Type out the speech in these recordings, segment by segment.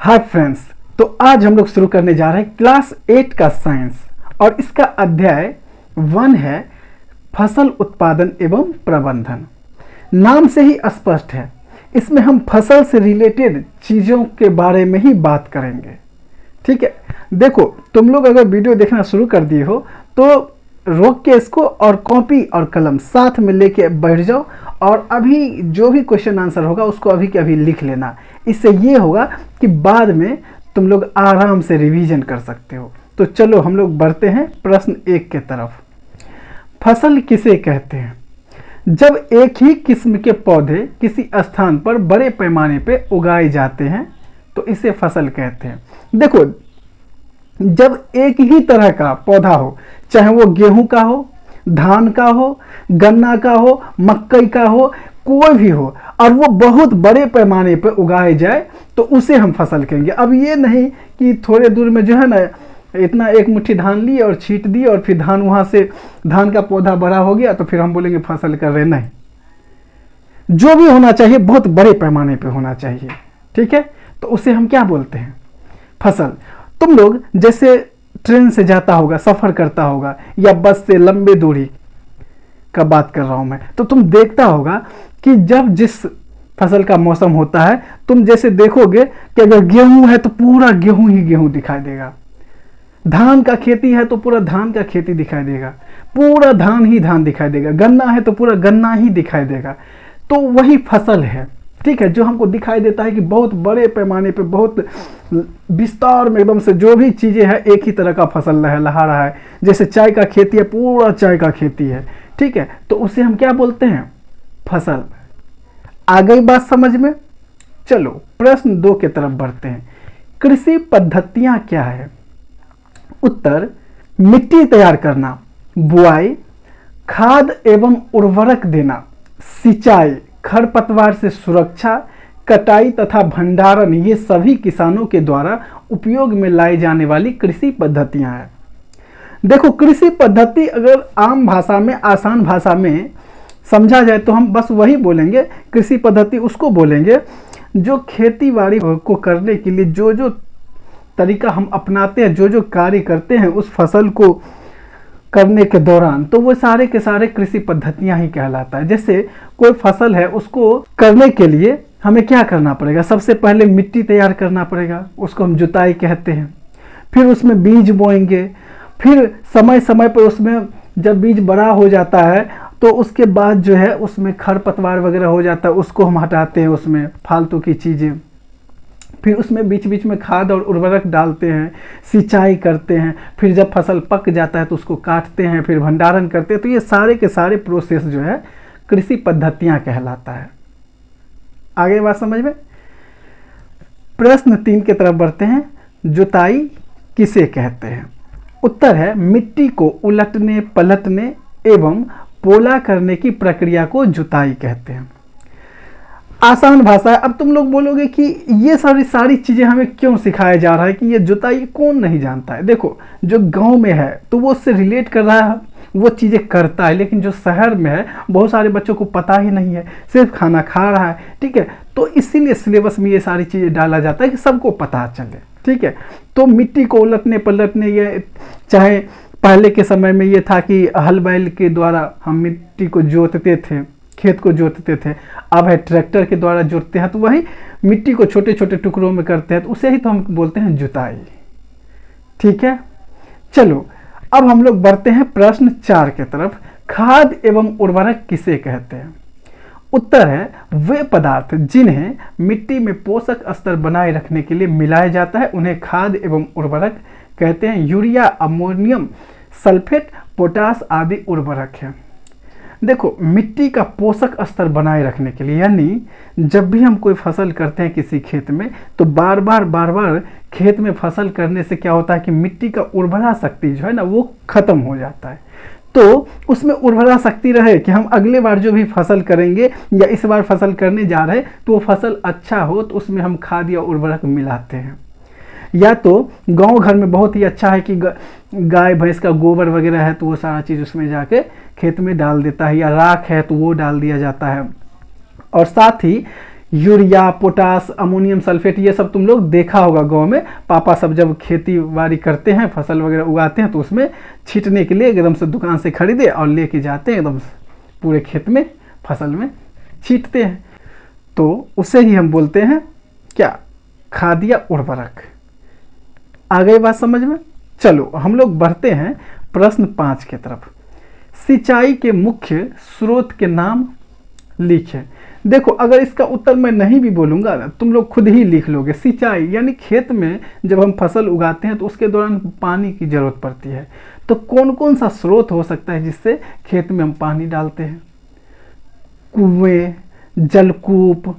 Hi friends, तो आज हम लोग शुरू करने जा रहे हैं क्लास 8 का साइंस और इसका अध्याय 1 है फसल उत्पादन एवं प्रबंधन। नाम से ही स्पष्ट है, इसमें हम फसल से रिलेटेड चीज़ों के बारे में ही बात करेंगे। ठीक है, देखो तुम लोग अगर वीडियो देखना शुरू कर दिए हो तो रोक के इसको और कॉपी और कलम साथ में लेके बैठ जाओ और अभी जो भी क्वेश्चन आंसर होगा उसको अभी के अभी लिख लेना। इससे ये होगा कि बाद में तुम लोग आराम से रिवीजन कर सकते हो। तो चलो हम लोग बढ़ते हैं प्रश्न 1 के तरफ। फसल किसे कहते हैं? जब एक ही किस्म के पौधे किसी स्थान पर बड़े पैमाने पे उगाए जाते हैं तो इसे फसल कहते हैं। देखो, जब एक ही तरह का पौधा हो, चाहे वो गेहूं का हो, धान का हो, गन्ना का हो, मकई का हो, कोई भी हो, और वो बहुत बड़े पैमाने पर उगाए जाए तो उसे हम फसल कहेंगे। अब ये नहीं कि थोड़े दूर में जो है ना इतना एक मुट्ठी धान लिए और छींट दी और फिर धान वहाँ से धान का पौधा बड़ा हो गया तो फिर हम बोलेंगे फसल कर रहे। नहीं, जो भी होना चाहिए बहुत बड़े पैमाने पे होना चाहिए। ठीक है, तो उसे हम क्या बोलते हैं? फसल। तुम लोग जैसे ट्रेन से जाता होगा, सफ़र करता होगा, या बस से लंबे दूरी का बात कर रहा हूँ मैं, तो तुम देखता होगा कि जब जिस फसल का मौसम होता है तुम जैसे देखोगे कि अगर गेहूं है तो पूरा गेहूं ही गेहूं दिखाई देगा, धान का खेती है तो पूरा धान का खेती दिखाई देगा, पूरा धान ही धान दिखाई देगा, गन्ना है तो पूरा गन्ना ही दिखाई देगा। तो वही फसल है, ठीक है, जो हमको दिखाई देता है कि बहुत बड़े पैमाने पे बहुत विस्तार में एकदम से जो भी चीज़ें हैं एक ही तरह का फसल लहलहा रहा है। जैसे चाय का खेती है, पूरा चाय का खेती है, ठीक है, तो उसे हम क्या बोलते हैं? फसल। आ गई बात समझ में? चलो प्रश्न 2 की तरफ बढ़ते हैं। कृषि पद्धतियां क्या है? उत्तर: मिट्टी तैयार करना, बुआई, खाद एवं उर्वरक देना, सिंचाई, खरपतवार से सुरक्षा, कटाई तथा भंडारण, ये सभी किसानों के द्वारा उपयोग में लाई जाने वाली कृषि पद्धतियां हैं। देखो, कृषि पद्धति अगर आम भाषा में, आसान भाषा में समझा जाए तो हम बस वही बोलेंगे। कृषि पद्धति उसको बोलेंगे जो खेती बाड़ी को करने के लिए जो जो तरीका हम अपनाते हैं, जो जो कार्य करते हैं उस फसल को करने के दौरान, तो वो सारे के सारे कृषि पद्धतियां ही कहलाता है। जैसे कोई फसल है, उसको करने के लिए हमें क्या करना पड़ेगा? सबसे पहले मिट्टी तैयार करना पड़ेगा, उसको हम जुताई कहते हैं। फिर उसमें बीज बोएंगे, फिर समय समय पर उसमें जब बीज बड़ा हो जाता है तो उसके बाद जो है उसमें खरपतवार वगैरह हो जाता है, उसको हम हटाते हैं, उसमें फालतू की चीज़ें। फिर उसमें बीच बीच में खाद और उर्वरक डालते हैं, सिंचाई करते हैं, फिर जब फसल पक जाता है तो उसको काटते हैं, फिर भंडारण करते हैं। तो ये सारे के सारे प्रोसेस जो है कृषि पद्धतियां कहलाता है। आगे बात समझ में? प्रश्न 3 की तरफ बढ़ते हैं। जुताई किसे कहते हैं? उत्तर है: मिट्टी को उलटने, पलटने एवं पोला करने की प्रक्रिया को जुताई कहते हैं। आसान भाषा है। अब तुम लोग बोलोगे कि ये सारी चीज़ें हमें क्यों सिखाया जा रहा है, कि ये जुताई कौन नहीं जानता है? देखो, जो गांव में है तो वो उससे रिलेट कर रहा है, वो चीज़ें करता है, लेकिन जो शहर में है बहुत सारे बच्चों को पता ही नहीं है, सिर्फ खाना खा रहा है। ठीक है, तो इसीलिए सिलेबस में ये सारी चीज़ें डाला जाता है कि सबको पता चले। ठीक है, तो मिट्टी को उलटने पलटने, ये चाहे पहले के समय में ये था कि हल बैल के द्वारा हम मिट्टी को जोतते थे, खेत को जोतते थे, अब है ट्रैक्टर के द्वारा जोतते हैं, तो वही मिट्टी को छोटे छोटे टुकड़ों में करते हैं, तो उसे ही तो हम बोलते हैं जुताई। ठीक है, चलो अब हम लोग बढ़ते हैं प्रश्न 4 की तरफ। खाद एवं उर्वरक किसे कहते हैं? उत्तर है: वे पदार्थ जिन्हें मिट्टी में पोषक स्तर बनाए रखने के लिए मिलाया जाता है उन्हें खाद एवं उर्वरक कहते हैं। यूरिया, अमोनियम सल्फेट, पोटास आदि उर्वरक है। देखो, मिट्टी का पोषक स्तर बनाए रखने के लिए, यानी जब भी हम कोई फसल करते हैं किसी खेत में, तो बार बार खेत में फसल करने से क्या होता है कि मिट्टी का उर्वरा शक्ति जो है ना वो खत्म हो जाता है। तो उसमें उर्वरा शक्ति रहे कि हम अगले बार जो भी फसल करेंगे या इस बार फसल करने जा रहे हैं तो वो फसल अच्छा हो, तो उसमें हम खाद या उर्वरक मिलाते हैं। या तो गांव घर में बहुत ही अच्छा है कि गाय भैंस का गोबर वगैरह है तो वो सारा चीज़ उसमें जाके खेत में डाल देता है, या राख है तो वो डाल दिया जाता है। और साथ ही यूरिया, पोटास, अमोनियम सल्फेट, ये सब तुम लोग देखा होगा गांव में। पापा सब जब खेती बाड़ी करते हैं, फसल वगैरह उगाते हैं, तो उसमें छींटने के लिए एकदम से दुकान से खरीदे और लेके जाते हैं, एकदम पूरे खेत में फसल में छींटते हैं। तो उसे ही हम बोलते हैं क्या, खाद या उर्वरक। आ गई बात समझ में? चलो हम लोग बढ़ते हैं प्रश्न 5 की तरफ। सिंचाई के मुख्य स्रोत के नाम लिखे। देखो, अगर इसका उत्तर मैं नहीं भी बोलूंगा ना, तुम लोग खुद ही लिख लोगे। सिंचाई यानी खेत में जब हम फसल उगाते हैं तो उसके दौरान पानी की जरूरत पड़ती है। तो कौन कौन सा स्रोत हो सकता है जिससे खेत में हम पानी डालते हैं? कुएं, जलकूप,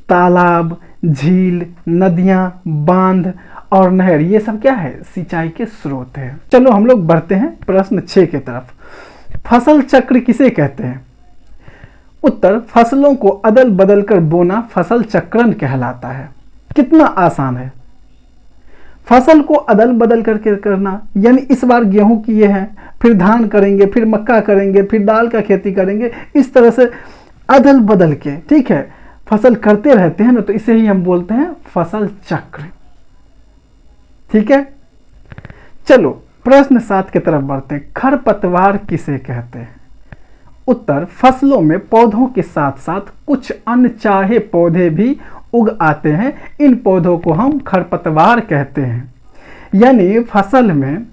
तालाब, झील, नदियां, बांध और नहर, ये सब क्या है? सिंचाई के स्रोत है। चलो हम लोग बढ़ते हैं प्रश्न 6 की तरफ। फसल चक्र किसे कहते हैं? उत्तर, फसलों को अदल बदल कर बोना फसल चक्रण कहलाता है। कितना आसान है। फसल को अदल बदल करके करना, यानी इस बार गेहूं किए हैं, फिर धान करेंगे, फिर मक्का करेंगे, फिर दाल का खेती करेंगे, इस तरह से अदल बदल के, ठीक है, फसल करते रहते हैं ना, तो इसे ही हम बोलते हैं फसल चक्र। ठीक है, चलो प्रश्न 7 की तरफ बढ़ते हैं। खरपतवार किसे कहते हैं? उत्तर, फसलों में पौधों के साथ साथ कुछ अनचाहे पौधे भी उग आते हैं, इन पौधों को हम खरपतवार कहते हैं। यानी फसल में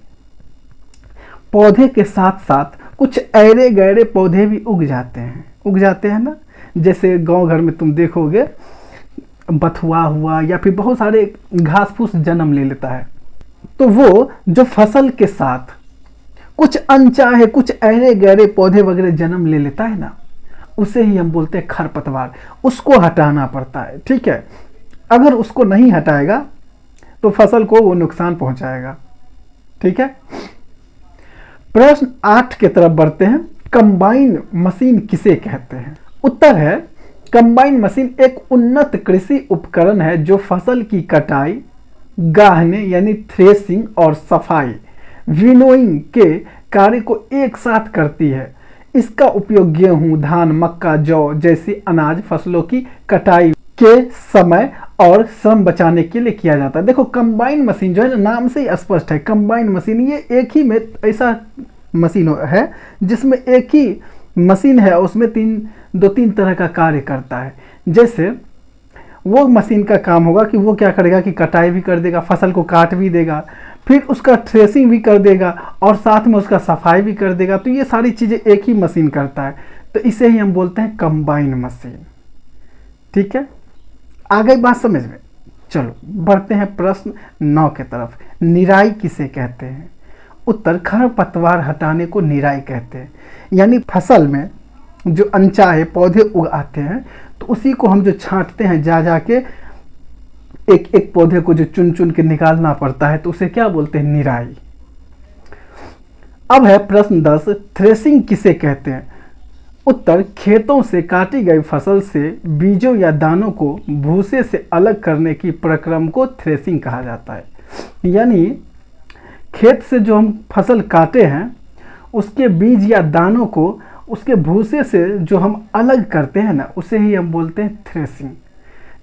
पौधे के साथ साथ कुछ ऐरे गैरे पौधे भी उग जाते हैं ना। जैसे गांव घर में तुम देखोगे बथुआ हुआ या फिर बहुत सारे घास फूस जन्म ले लेता है, तो वो जो फसल के साथ कुछ अनचाहे, कुछ ऐरे गहरे पौधे वगैरह जन्म ले लेता है ना, उसे ही हम बोलते हैं खरपतवार। उसको हटाना पड़ता है, ठीक है। अगर उसको नहीं हटाएगा तो फसल को वो नुकसान पहुंचाएगा, ठीक है। प्रश्न 8 की तरफ बढ़ते हैं। कंबाइन मशीन किसे कहते हैं? उत्तर है, कंबाइन मशीन एक उन्नत कृषि उपकरण है जो फसल की कटाई, गाहने यानी थ्रेसिंग और सफाई, विनोइंग के कार्य को एक साथ करती है। इसका उपयोग गेहूं, धान, मक्का, जौ जैसी अनाज फसलों की कटाई के समय और श्रम बचाने के लिए किया जाता है। देखो, कंबाइन मशीन जो है ना, नाम से ही स्पष्ट है, कंबाइन मशीन, ये एक ही में ऐसा मशीन है जिसमें एक ही मशीन है, उसमें दो तीन तरह का कार्य करता है। जैसे वो मशीन का काम होगा कि वो क्या करेगा कि कटाई भी कर देगा, फसल को काट भी देगा, फिर उसका थ्रेसिंग भी कर देगा और साथ में उसका सफाई भी कर देगा। तो ये सारी चीज़ें एक ही मशीन करता है, तो इसे ही हम बोलते हैं कंबाइन मशीन। ठीक है, आ गई बात समझ में? चलो बढ़ते हैं प्रश्न 9 की तरफ। निराई किसे कहते हैं? उत्तर, खरपतवार हटाने को निराई कहते हैं। यानी फसल में जो अनचाहे पौधे उग आते हैं तो उसी को हम जो छांटते हैं, जा जाके एक एक पौधे को जो चुन चुन के निकालना पड़ता है, तो उसे क्या बोलते हैं? निराई। अब है प्रश्न 10। थ्रेसिंग किसे कहते हैं? उत्तर, खेतों से काटी गई फसल से बीजों या दानों को भूसे से अलग करने की प्रक्रम को थ्रेसिंग कहा जाता है। यानी खेत से जो हम फसल काटे हैं उसके बीज या दानों को उसके भूसे से जो हम अलग करते हैं ना, उसे ही हम बोलते हैं थ्रेसिंग।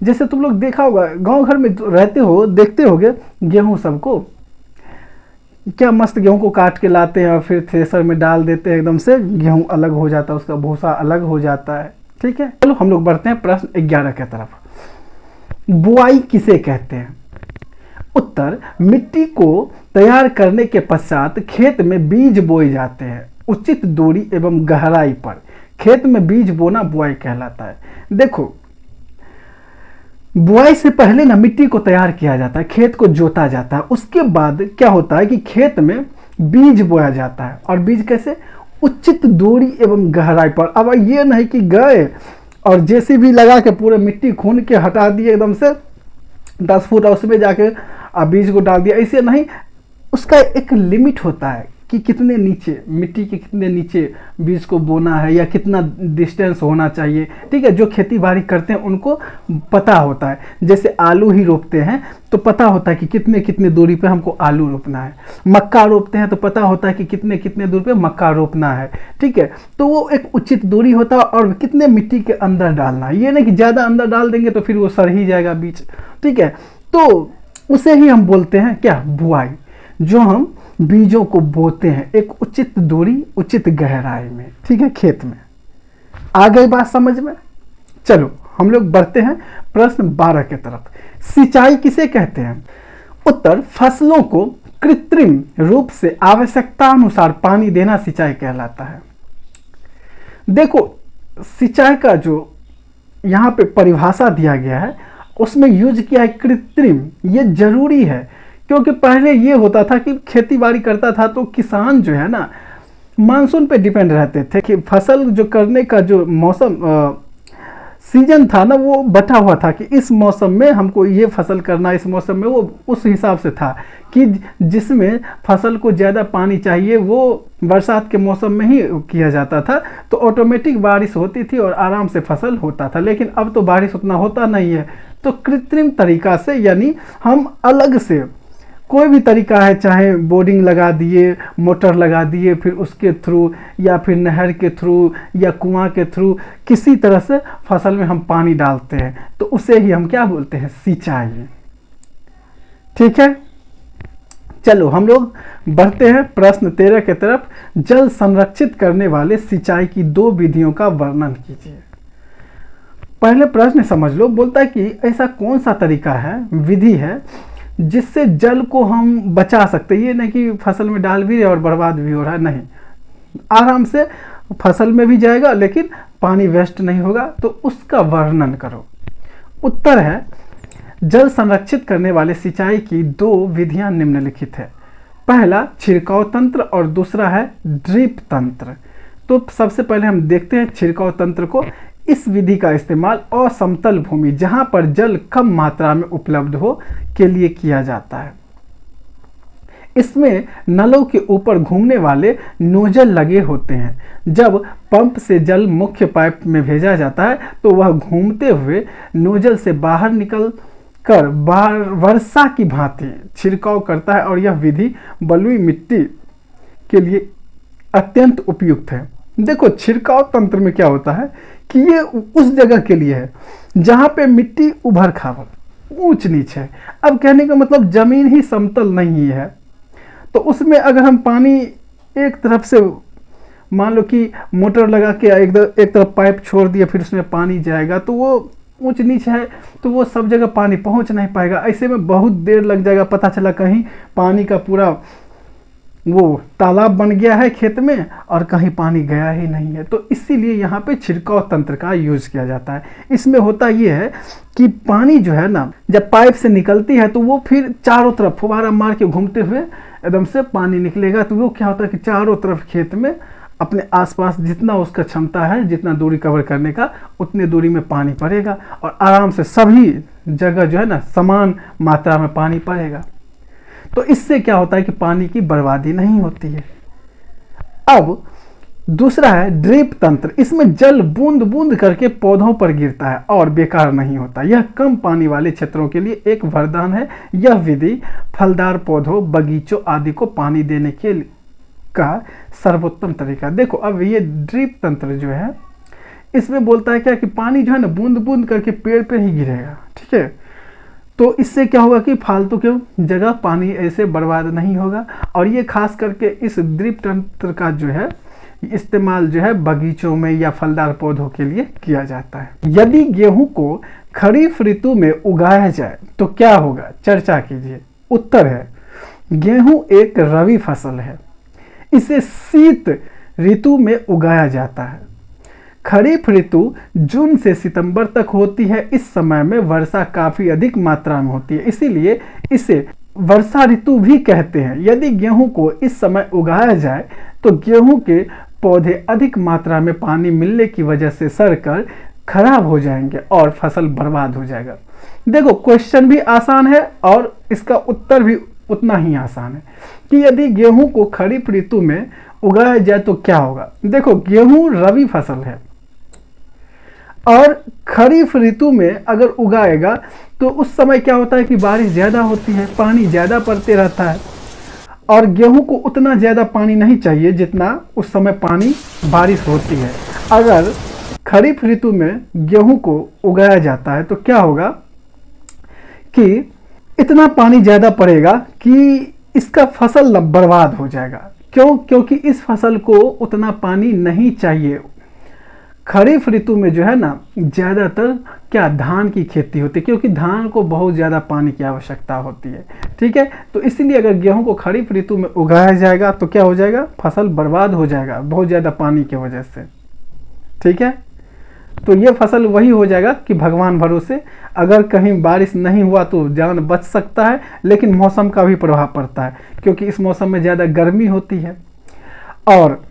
जैसे तुम लोग देखा होगा, गांव घर में रहते हो, देखते होगे गेहूं सबको, क्या मस्त गेहूं को काट के लाते हैं और फिर थ्रेसर में डाल देते हैं, एकदम से गेहूं अलग हो जाता है, उसका भूसा अलग हो जाता है। ठीक है, चलो हम लोग बढ़ते हैं प्रश्न 11 की तरफ। बुआई किसे कहते हैं? उत्तर, मिट्टी को तैयार करने के पश्चात खेत में बीज बोए जाते हैं। उचित दूरी एवं गहराई पर खेत में बीज बोना बुआई कहलाता है। देखो, बुआई से पहले ना मिट्टी को तैयार किया जाता है, खेत को जोता जाता है, उसके बाद क्या होता है कि खेत में बीज बोया जाता है। और बीज कैसे? उचित दूरी एवं गहराई पर। अब ये नहीं कि गए और जेसीबी लगा के पूरे मिट्टी खून के हटा दिए एकदम से 10 फुट और उसमें जाके बीज को डाल दिया, ऐसे नहीं। उसका एक लिमिट होता है कि कितने नीचे, मिट्टी के कितने नीचे बीज को बोना है या कितना डिस्टेंस होना चाहिए। ठीक है, जो खेती बाड़ी करते हैं उनको पता होता है। जैसे आलू ही रोपते हैं तो पता होता है कि कितने कितने दूरी पे हमको आलू रोपना है। मक्का रोपते हैं तो पता होता है कि कितने कितने दूरी पे मक्का रोपना है। ठीक है, तो वो एक उचित दूरी होता है और कितने मिट्टी के अंदर डालना है। ये नहीं कि ज़्यादा अंदर डाल देंगे तो फिर वो सड़ ही जाएगा बीज। ठीक है, तो उसे ही हम बोलते हैं क्या, बुआई। जो हम बीजों को बोते हैं एक उचित दूरी, उचित गहराई में। ठीक है, खेत में। आ गई बात समझ में? चलो हम लोग बढ़ते हैं प्रश्न 12 की तरफ। सिंचाई किसे कहते हैं? उत्तर, फसलों को कृत्रिम रूप से आवश्यकता अनुसार पानी देना सिंचाई कहलाता है। देखो, सिंचाई का जो यहाँ पे परिभाषा दिया गया है उसमें यूज किया है कृत्रिम। ये जरूरी है क्योंकि पहले ये होता था कि खेती बाड़ी करता था तो किसान जो है ना मानसून पे डिपेंड रहते थे कि फसल जो करने का जो मौसम सीजन था ना वो बटा हुआ था कि इस मौसम में हमको ये फसल करना, इस मौसम में वो उस हिसाब से था कि जिसमें फसल को ज़्यादा पानी चाहिए वो बरसात के मौसम में ही किया जाता था। तो ऑटोमेटिक बारिश होती थी और आराम से फसल होता था। लेकिन अब तो बारिश उतना होता नहीं है, तो कृत्रिम तरीका से यानी हम अलग से कोई भी तरीका है, चाहे बोर्डिंग लगा दिए, मोटर लगा दिए, फिर उसके थ्रू या फिर नहर के थ्रू या कुआं के थ्रू किसी तरह से फसल में हम पानी डालते हैं, तो उसे ही हम क्या बोलते हैं, सिंचाई। ठीक है, चलो हम लोग बढ़ते हैं प्रश्न 13 की तरफ। जल संरक्षित करने वाले सिंचाई की 2 विधियों का वर्णन कीजिए। पहले प्रश्न समझ लो, बोलता है कि ऐसा कौन सा तरीका है, विधि है जिससे जल को हम बचा सकते हैं। ये नहीं कि फसल में डाल भी रहे और बर्बाद भी हो रहा है, नहीं, आराम से फसल में भी जाएगा लेकिन पानी वेस्ट नहीं होगा, तो उसका वर्णन करो। उत्तर है, जल संरक्षित करने वाले सिंचाई की 2 विधियां निम्नलिखित है। पहला छिड़काव तंत्र और दूसरा है ड्रिप तंत्र। तो सबसे पहले हम देखते हैं छिड़काव तंत्र को। इस विधि का इस्तेमाल असमतल भूमि जहां पर जल कम मात्रा में उपलब्ध हो के लिए किया जाता है। इसमें नलों के ऊपर घूमने वाले नोजल लगे होते हैं। जब पंप से जल मुख्य पाइप में भेजा जाता है तो वह घूमते हुए नोजल से बाहर निकल कर वर्षा की भांति छिड़काव करता है और यह विधि बलुई मिट्टी के लिए अत्यंत उपयुक्त है। देखो, छिड़काव तंत्र में क्या होता है कि ये उस जगह के लिए है जहां पे मिट्टी उभर खावर ऊंच नीच है। अब कहने का मतलब जमीन ही समतल नहीं है, तो उसमें अगर हम पानी एक तरफ से मान लो कि मोटर लगा के एक तरफ पाइप छोड़ दिया फिर उसमें पानी जाएगा, तो वो ऊंच नीच है तो वो सब जगह पानी पहुंच नहीं पाएगा। ऐसे में बहुत देर लग जाएगा, पता चला कहीं पानी का पूरा वो तालाब बन गया है खेत में और कहीं पानी गया ही नहीं है। तो इसीलिए यहाँ पे छिड़काव तंत्र का यूज किया जाता है। इसमें होता ये है कि पानी जो है ना जब पाइप से निकलती है तो वो फिर चारों तरफ फुवारा मार के घूमते हुए एकदम से पानी निकलेगा। तो वो क्या होता है कि चारों तरफ खेत में अपने आसपास जितना उसका क्षमता है, जितना दूरी कवर करने का, उतने दूरी में पानी पड़ेगा और आराम से सभी जगह जो है ना समान मात्रा में पानी पड़ेगा। तो इससे क्या होता है कि पानी की बर्बादी नहीं होती है। अब दूसरा है ड्रिप तंत्र। इसमें जल बूंद बूंद करके पौधों पर गिरता है और बेकार नहीं होता। यह कम पानी वाले क्षेत्रों के लिए एक वरदान है। यह विधि फलदार पौधों, बगीचों आदि को पानी देने के का सर्वोत्तम तरीका। देखो, अब ये ड्रिप तंत्र जो है इसमें बोलता है क्या कि पानी जो है ना बूंद बूंद करके पेड़ पे ही गिरेगा। ठीक है, तो इससे क्या होगा कि फालतू के जगह पानी ऐसे बर्बाद नहीं होगा। और ये खास करके इस ड्रिप तंत्र का जो है इस्तेमाल जो है बगीचों में या फलदार पौधों के लिए किया जाता है। यदि गेहूं को खरीफ ऋतु में उगाया जाए तो क्या होगा, चर्चा कीजिए। उत्तर है, गेहूं एक रबी फसल है। इसे शीत ऋतु में उगाया जाता है। खरीफ ऋतु जून से सितंबर तक होती है। इस समय में वर्षा काफी अधिक मात्रा में होती है, इसीलिए इसे वर्षा ऋतु भी कहते हैं। यदि गेहूं को इस समय उगाया जाए तो गेहूं के पौधे अधिक मात्रा में पानी मिलने की वजह से सड़कर खराब हो जाएंगे और फसल बर्बाद हो जाएगा। देखो, क्वेश्चन भी आसान है और इसका उत्तर भी उतना ही आसान है कि यदि गेहूं को खरीफ ऋतु में उगाया जाए तो क्या होगा। देखो, गेहूं रबी फसल है और खरीफ ऋतु में अगर उगाएगा तो उस समय क्या होता है कि बारिश ज़्यादा होती है, पानी ज़्यादा पड़ते रहता है और गेहूं को उतना ज़्यादा पानी नहीं चाहिए जितना उस समय पानी बारिश होती है। अगर खरीफ ऋतु में गेहूं को उगाया जाता है तो क्या होगा कि इतना पानी ज़्यादा पड़ेगा कि इसका फसल बर्बाद हो जाएगा। क्यों? क्योंकि इस फसल को उतना पानी नहीं चाहिए। खरीफ ऋतु में जो है ना, ज़्यादातर क्या धान की खेती होती है, क्योंकि धान को बहुत ज़्यादा पानी की आवश्यकता होती है। ठीक है, तो इसीलिए अगर गेहूं को खरीफ ऋतु में उगाया जाएगा तो क्या हो जाएगा, फसल बर्बाद हो जाएगा बहुत ज़्यादा पानी की वजह से। ठीक है, तो ये फसल वही हो जाएगा कि भगवान भरोसे, अगर कहीं बारिश नहीं हुआ तो जान बच सकता है, लेकिन मौसम का भी प्रभाव पड़ता है क्योंकि इस मौसम में ज़्यादा गर्मी होती है और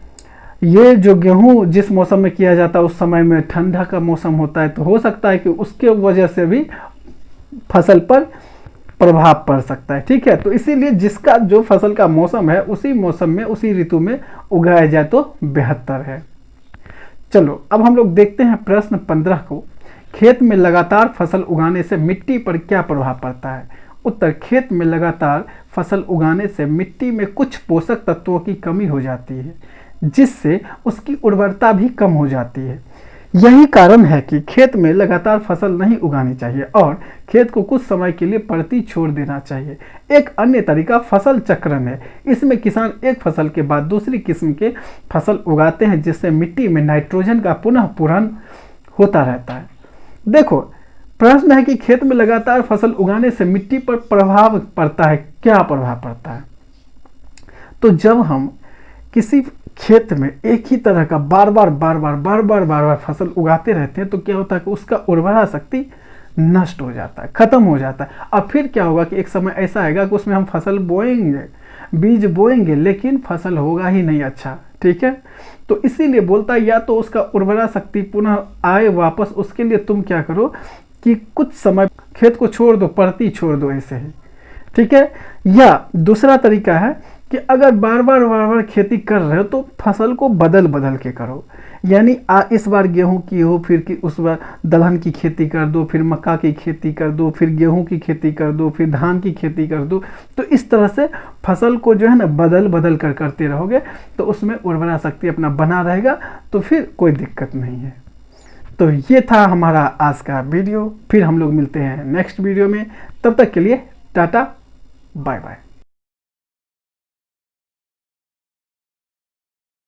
ये जो गेहूं जिस मौसम में किया जाता है उस समय में ठंडा का मौसम होता है, तो हो सकता है कि उसके वजह से भी फसल पर प्रभाव पड़ सकता है। ठीक है, तो इसीलिए जिसका जो फसल का मौसम है उसी मौसम में उसी ऋतु में उगाया जाए तो बेहतर है। चलो अब हम लोग देखते हैं प्रश्न 15 को। खेत में लगातार फसल उगाने से मिट्टी पर क्या प्रभाव पड़ता है। उत्तर, खेत में लगातार फसल उगाने से मिट्टी में कुछ पोषक तत्वों की कमी हो जाती है जिससे उसकी उर्वरता भी कम हो जाती है। यही कारण है कि खेत में लगातार फसल नहीं उगानी चाहिए और खेत को कुछ समय के लिए पड़ती छोड़ देना चाहिए। एक अन्य तरीका फसल चक्रण है। इसमें किसान एक फसल के बाद दूसरी किस्म के फसल उगाते हैं जिससे मिट्टी में नाइट्रोजन का पुनः पूरण होता रहता है। देखो, प्रश्न है कि खेत में लगातार फसल उगाने से मिट्टी पर प्रभाव पड़ता है। क्या प्रभाव पड़ता है? तो जब हम किसी खेत में एक ही तरह का बार बार फसल उगाते रहते हैं तो क्या होता है कि उसका उर्वरा शक्ति नष्ट हो जाता है, खत्म हो जाता है। और फिर क्या होगा कि एक समय ऐसा आएगा कि उसमें हम फसल बोएंगे, बीज बोएंगे, लेकिन फसल होगा ही नहीं अच्छा। ठीक है, तो इसीलिए बोलता है या तो उसका उर्वरा शक्ति पुनः आए वापस, उसके लिए तुम क्या करो कि कुछ समय खेत को छोड़ दो, पड़ती छोड़ दो ऐसे ही। ठीक है, या दूसरा तरीका है कि अगर बार बार खेती कर रहे हो तो फसल को बदल के करो। यानी इस बार गेहूं की हो, फिर कि उस बार दलहन की खेती कर दो, फिर मक्का की खेती कर दो, फिर गेहूं की खेती कर दो, फिर धान की खेती कर दो। तो इस तरह से फसल को जो है ना बदल कर करते रहोगे तो उसमें उर्वरा शक्ति अपना बना रहेगा, तो फिर कोई दिक्कत नहीं है। तो ये था हमारा आज का वीडियो। फिर हम लोग मिलते हैं नेक्स्ट वीडियो में। तब तक के लिए टाटा, बाय बाय।